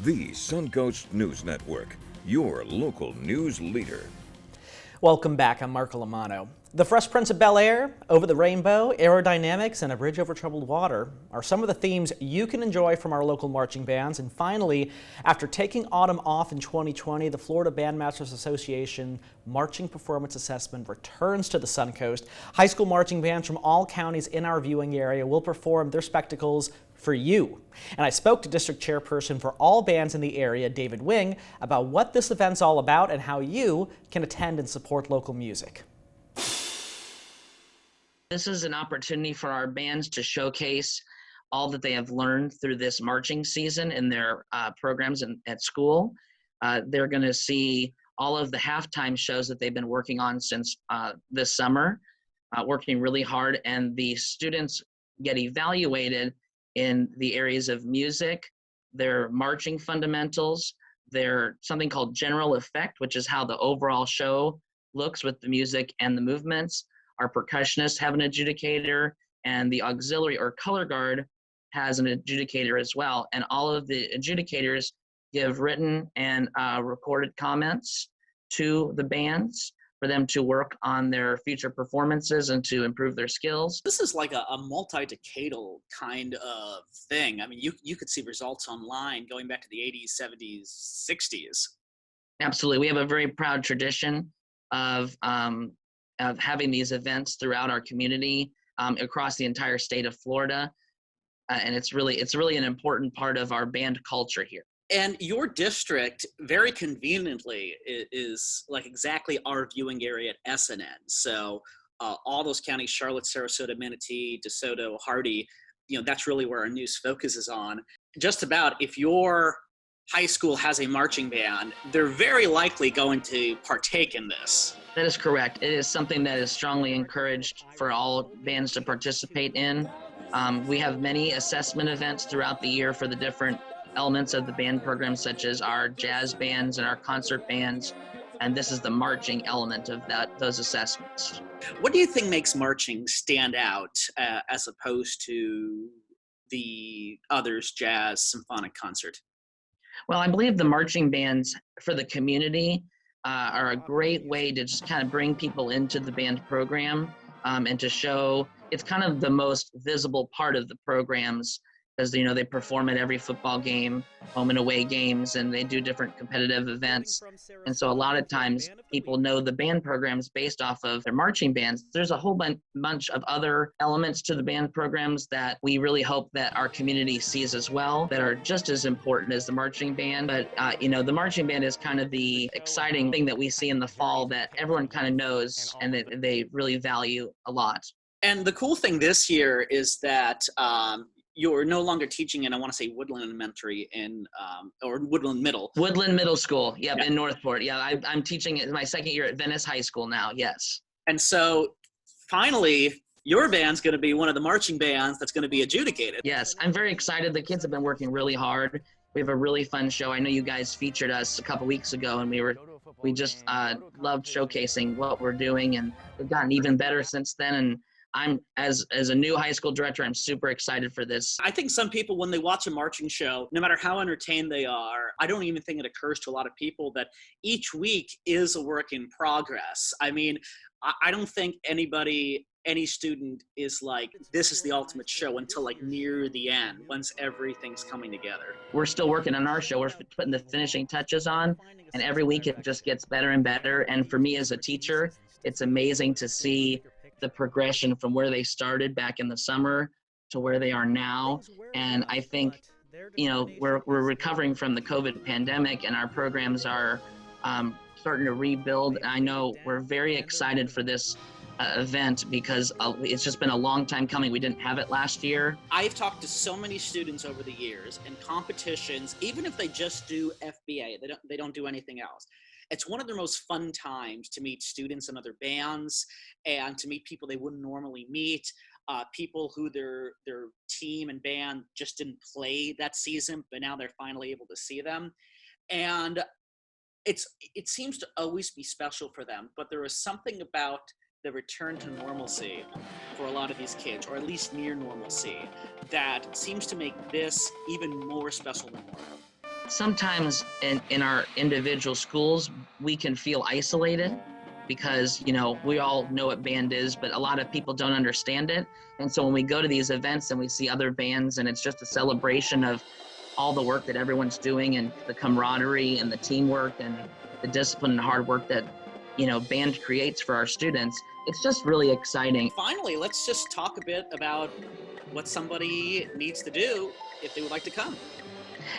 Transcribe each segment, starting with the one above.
The Suncoast News Network, your local news leader. Welcome back. I'm Marco Lamano. The Fresh Prince of Bel-Air, Over the Rainbow, Aerodynamics, and A Bridge Over Troubled Water are some of the themes you can enjoy from our local marching bands. And finally, after taking autumn off in 2020, the Florida Bandmasters Association Marching Performance Assessment returns to the Suncoast. High school marching bands from all counties in our viewing area will perform their spectacles for you. And I spoke to District Chairperson for all bands in the area, David Wing, about what this event's all about and how you can attend and support local music. This is an opportunity for our bands to showcase all that they have learned through this marching season in their programs at school. They're going to see all of the halftime shows that they've been working on since this summer, working really hard, and the students get evaluated in the areas of music, their marching fundamentals, their something called general effect, which is how the overall show looks with the music and the movements. Our percussionists have an adjudicator, and the auxiliary or color guard has an adjudicator as well. And all of the adjudicators give written and recorded comments to the bands for them to work on their future performances and to improve their skills. This is like a multi-decadal kind of thing. I mean, you could see results online going back to the 80s, 70s, 60s. Absolutely. We have a very proud tradition of having these events throughout our community, across the entire state of Florida. And it's really an important part of our band culture here. And your district, very conveniently, is like exactly our viewing area at SNN. So all those counties, Charlotte, Sarasota, Manatee, DeSoto, Hardy, that's really where our news focuses on. Just about, if your high school has a marching band, they're very likely going to partake in this. That is correct. It is something that is strongly encouraged for all bands to participate in. We have many assessment events throughout the year for the different elements of the band program, such as our jazz bands and our concert bands, and this is the marching element of those assessments. What do you think makes marching stand out as opposed to the others, jazz, symphonic, concert? Well, I believe the marching bands for the community are a great way to just kind of bring people into the band program, and to show it's kind of the most visible part of the programs, because they perform at every football game, home and away games, and they do different competitive events. And so a lot of times people know the band programs based off of their marching bands. There's a whole bunch of other elements to the band programs that we really hope that our community sees as well, that are just as important as the marching band. But the marching band is kind of the exciting thing that we see in the fall that everyone kind of knows and that they really value a lot. And the cool thing this year is that you're no longer teaching in, I want to say, Woodland Elementary or Woodland Middle. Woodland Middle School, yeah. In Northport. Yeah, I'm teaching my second year at Venice High School now, yes. And so finally, your band's going to be one of the marching bands that's going to be adjudicated. Yes, I'm very excited. The kids have been working really hard. We have a really fun show. I know you guys featured us a couple weeks ago, and we just loved showcasing what we're doing, and we've gotten even better since then. And I'm, as a new high school director, I'm super excited for this. I think some people, when they watch a marching show, no matter how entertained they are, I don't even think it occurs to a lot of people that each week is a work in progress. I mean, I don't think any student is like, this is the ultimate show until like near the end, once everything's coming together. We're still working on our show. We're putting the finishing touches on, and every week it just gets better and better. And for me as a teacher, it's amazing to see the progression from where they started back in the summer to where they are now. And I think, we're recovering from the COVID pandemic, and our programs are starting to rebuild. I know we're very excited for this event because it's just been a long time coming. We didn't have it last year. I've talked to so many students over the years, and competitions, even if they just do FBA, they don't do anything else. It's one of their most fun times to meet students in other bands and to meet people they wouldn't normally meet, people who their team and band just didn't play that season, but now they're finally able to see them. And it seems to always be special for them, but there is something about the return to normalcy for a lot of these kids, or at least near normalcy, that seems to make this even more special than normal. Sometimes in our individual schools, we can feel isolated because, we all know what band is, but a lot of people don't understand it. And so when we go to these events and we see other bands and it's just a celebration of all the work that everyone's doing and the camaraderie and the teamwork and the discipline and hard work that, band creates for our students, it's just really exciting. Finally, let's just talk a bit about what somebody needs to do if they would like to come.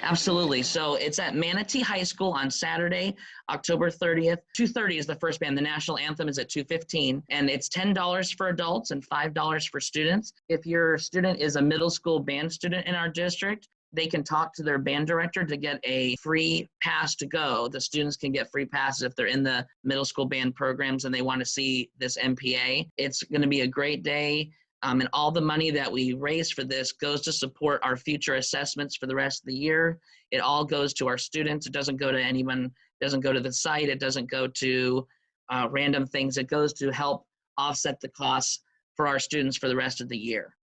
Absolutely. So it's at Manatee High School on Saturday, October 30th. 2:30 is the first band. The national anthem is at 2:15, and it's $10 for adults and $5 for students. If your student is a middle school band student in our district, they can talk to their band director to get a free pass to go. The students can get free passes if they're in the middle school band programs and they want to see this MPA. It's going to be a great day. And all the money that we raise for this goes to support our future assessments for the rest of the year. It all goes to our students. It doesn't go to anyone, it doesn't go to the site. It doesn't go to random things. It goes to help offset the costs for our students for the rest of the year.